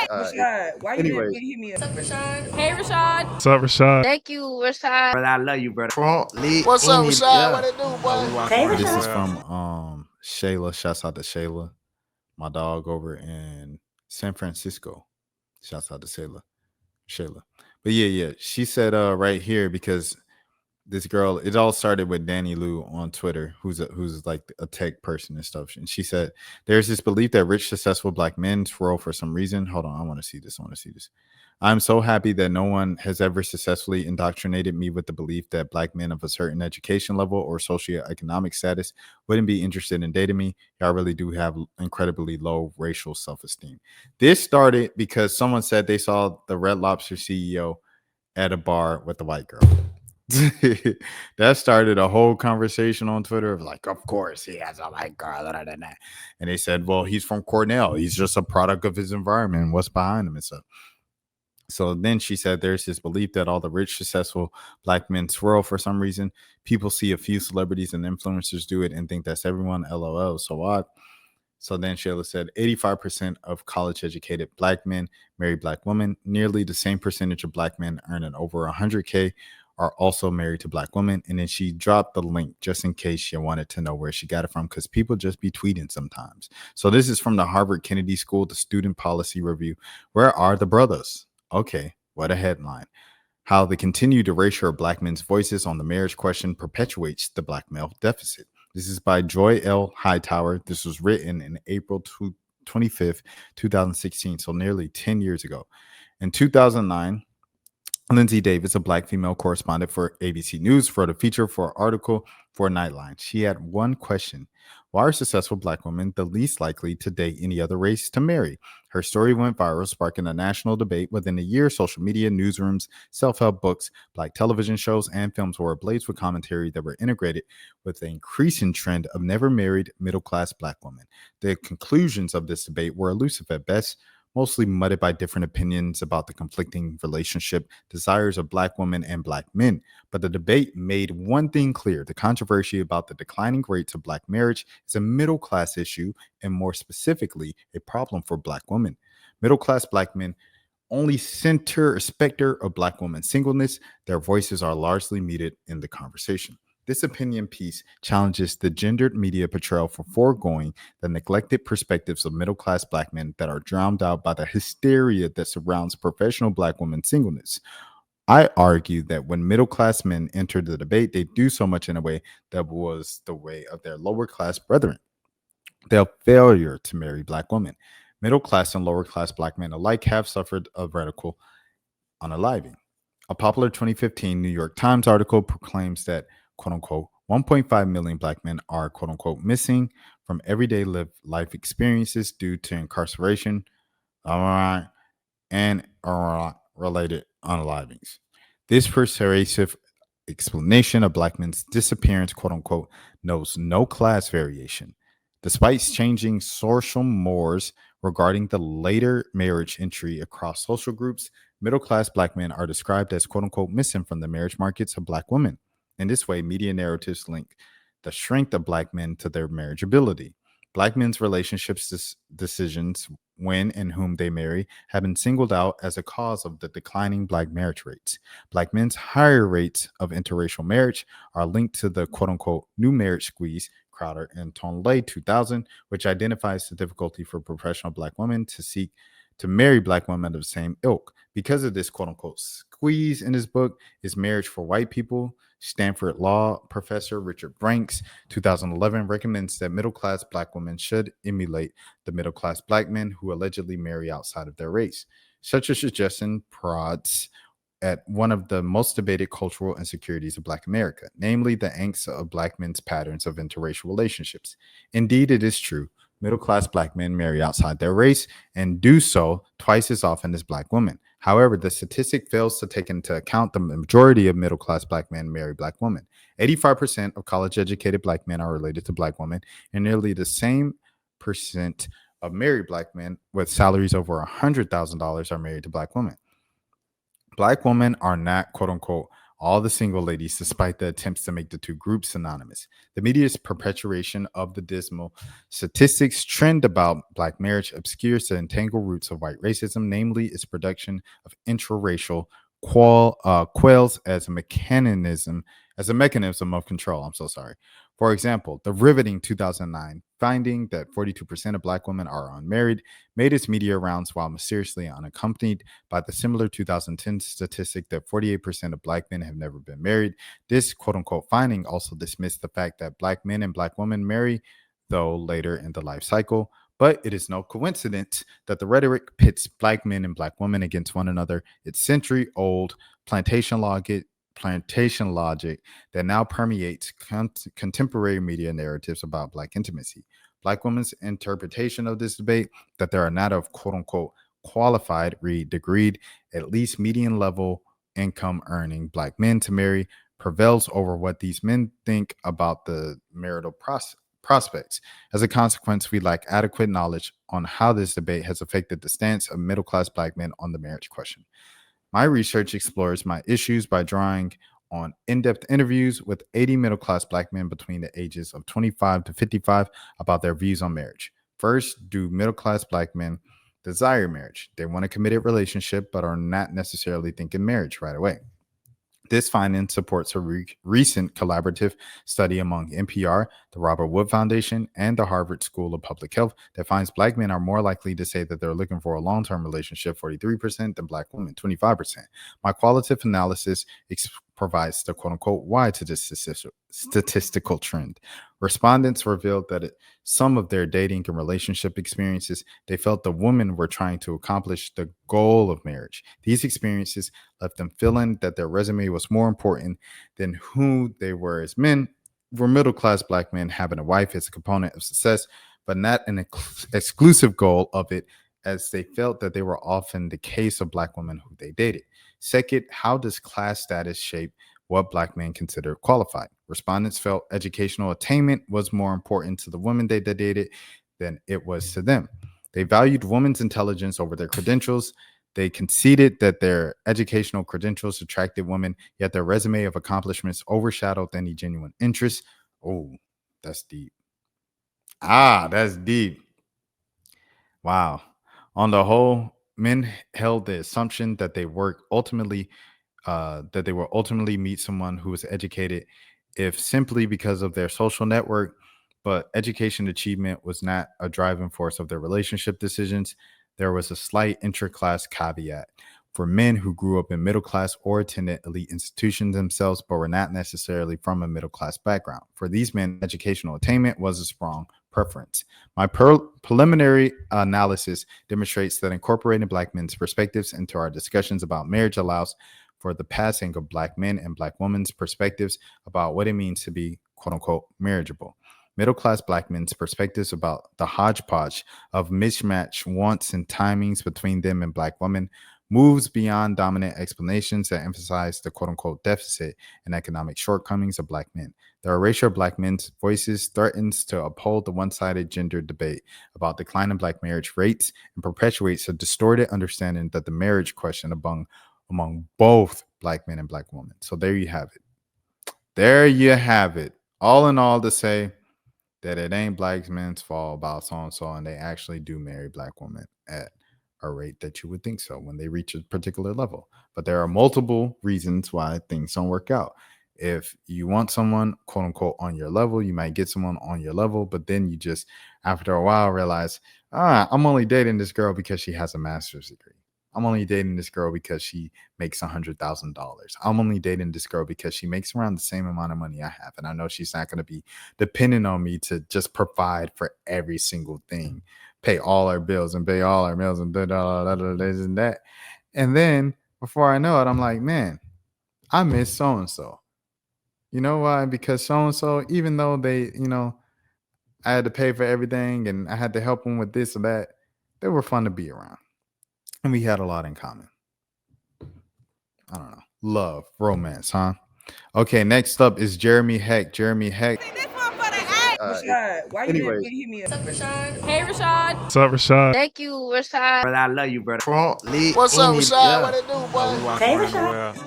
Rashad, why you didn't Anyways, hit me up? What's up, Rashad? Hey, Rashad. What's up, Rashad? Thank you, Rashad. brother, I love you, brother. What's up, Rashad? What it do, boy? Hey, This Rashad. is from Shayla. Shouts out to Shayla, my dog over in San Francisco. Shouts out to Shayla. But yeah. She said right here because this girl, it all started with Danny Lou on Twitter, who's like a tech person and stuff. And she said there's this belief that rich, successful black men twirl for some reason. Hold on, I want to see this. I'm so happy that no one has ever successfully indoctrinated me with the belief that black men of a certain education level or socioeconomic status wouldn't be interested in dating me. Y'all really do have incredibly low racial self-esteem. This started because someone said they saw the Red Lobster CEO at a bar with a white girl. That started a whole conversation on Twitter of like, of course he has a white girl, and they said, well, he's from Cornell. He's just a product of his environment. What's behind him and stuff. So then she said there's this belief that all the rich, successful black men swirl for some reason. People see a few celebrities and influencers do it and think that's everyone. LOL. So odd. So then Shayla said 85% of college educated black men marry black women. Nearly the same percentage of black men earning over 100K are also married to black women. And then she dropped the link just in case you wanted to know where she got it from, because people just be tweeting sometimes. So this is from the Harvard Kennedy School, the Student Policy Review. Where are the brothers? Okay, what a headline. How the continued erasure of black men's voices on the marriage question perpetuates the black male deficit. This is by Joy L. Hightower. This was written in April 25th, 2016, so nearly 10 years ago. In 2009, Lindsay Davis, a black female correspondent for ABC News, wrote a feature for an article for Nightline. She had one question. Why are successful black women the least likely to date any other race to marry? Her story went viral, sparking a national debate. Within a year, social media, newsrooms, self-help books, black television shows, and films were ablaze with commentary that were integrated with the increasing trend of never married middle-class black women. The conclusions of this debate were elusive at best, mostly muddied by different opinions about the conflicting relationship desires of black women and black men. But the debate made one thing clear. The controversy about the declining rates of black marriage is a middle class issue, and more specifically, a problem for black women. Middle class black men only center a specter of black women singleness. Their voices are largely muted in the conversation. This opinion piece challenges the gendered media portrayal for foregoing the neglected perspectives of middle-class black men that are drowned out by the hysteria that surrounds professional black women's singleness. I argue that when middle-class men enter the debate, they do so much in a way that was the way of their lower-class brethren. Their failure to marry black women. Middle-class and lower-class black men alike have suffered a radical unaliving. A popular 2015 New York Times article proclaims that quote unquote 1.5 million black men are quote unquote missing from everyday life experiences due to incarceration and related unalivings. This persuasive explanation of black men's disappearance, quote unquote, knows no class variation. Despite changing social mores regarding the later marriage entry across social groups, middle class black men are described as quote unquote missing from the marriage markets of black women. In this way, media narratives link the strength of black men to their marriageability. Black men's relationships decisions, when and whom they marry, have been singled out as a cause of the declining black marriage rates. Black men's higher rates of interracial marriage are linked to the quote unquote new marriage squeeze, Crowder and Tonley 2000, which identifies the difficulty for professional black women to seek to marry black women of the same ilk. Because of this quote unquote squeeze in his book, Is Marriage for White People? Stanford law professor Richard Branks, 2011, recommends that middle class black women should emulate the middle class black men who allegedly marry outside of their race. Such a suggestion prods at one of the most debated cultural insecurities of Black America, namely the angst of black men's patterns of interracial relationships. Indeed, it is true. Middle class black men marry outside their race and do so twice as often as black women. However, the statistic fails to take into account the majority of middle class black men marry black women. 85% of college educated black men are related to black women, and nearly the same percent of married black men with salaries over $100,000 are married to black women. Black women are not, quote unquote, all the single ladies, despite the attempts to make the two groups synonymous. The media's perpetuation of the dismal statistics trend about black marriage obscures the entangled roots of white racism, namely its production of intraracial quails as a mechanism of control. I'm so sorry. For example, the riveting 2009 finding that 42% of black women are unmarried made its media rounds while mysteriously unaccompanied by the similar 2010 statistic that 48% of black men have never been married. This quote unquote finding also dismissed the fact that black men and black women marry, though later in the life cycle. But it is no coincidence that the rhetoric pits black men and black women against one another. It's century old plantation logic that now permeates contemporary media narratives about black intimacy. Black women's interpretation of this debate that there are not of quote unquote qualified, read degreed, at least median level income earning black men to marry prevails over what these men think about the marital prospects. As a consequence, we lack adequate knowledge on how this debate has affected the stance of middle class black men on the marriage question. My research explores my issues by drawing on in-depth interviews with 80 middle-class black men between the ages of 25 to 55 about their views on marriage. First, do middle-class black men desire marriage? They want a committed relationship, but are not necessarily thinking marriage right away. This finding supports a recent collaborative study among NPR, the Robert Wood Foundation, and the Harvard School of Public Health that finds black men are more likely to say that they're looking for a long-term relationship, 43%, than black women, 25%. My qualitative analysis provides the quote-unquote why to this statistical trend. Respondents revealed that some of their dating and relationship experiences, they felt the women were trying to accomplish the goal of marriage. These experiences left them feeling that their resume was more important than who they were as men. For middle-class black men, having a wife is a component of success, but not an exclusive goal of it, as they felt that they were often the case of black women who they dated. Second, how does class status shape what black men consider qualified? Respondents felt educational attainment was more important to the women they dated than it was to them. They valued women's intelligence over their credentials. They conceded that their educational credentials attracted women, yet their resume of accomplishments overshadowed any genuine interest. Oh, that's deep. That's deep. Wow. On the whole, men held the assumption that they will ultimately meet someone who is educated, if simply because of their social network, but education achievement was not a driving force of their relationship decisions. There was a slight intra-class caveat. For men who grew up in middle class or attended elite institutions themselves, but were not necessarily from a middle class background. For these men, educational attainment was a strong preference. My preliminary analysis demonstrates that incorporating black men's perspectives into our discussions about marriage allows for the passing of black men and black women's perspectives about what it means to be quote unquote marriageable. Middle-class black men's perspectives about the hodgepodge of mismatched wants and timings between them and black women moves beyond dominant explanations that emphasize the quote-unquote deficit and economic shortcomings of black men. The erasure of black men's voices threatens to uphold the one-sided gender debate about declining black marriage rates and perpetuates a distorted understanding that the marriage question among both black men and black women. So there you have it. There you have it. All in all, to say that it ain't black men's fault about so-and-so, and they actually do marry black women at a rate that you would think so when they reach a particular level. But there are multiple reasons why things don't work out. If you want someone, quote unquote, on your level, you might get someone on your level, but then you just, after a while, realize, I'm only dating this girl because she has a master's degree. I'm only dating this girl because she makes $100,000. I'm only dating this girl because she makes around the same amount of money I have. And I know she's not going to be dependent on me to just provide for every single thing, pay all our bills and pay all our meals and this and that. And then before I know it, I'm like, man, I miss so-and-so. You know why? Because so-and-so, even though they, I had to pay for everything and I had to help them with this or that, they were fun to be around. And we had a lot in common. I don't know. Love, romance, huh? Okay, next up is Jeremy Heck. Jeremy Heck. Rashad, why you Anyway. didn't hit me up? What's up, Rashad? Hey, Rashad. What's up, Rashad? Thank you, Rashad. Brother, I love you, brother. What's up, Rashad? Yeah. What it do, boy? Hey, Rashad.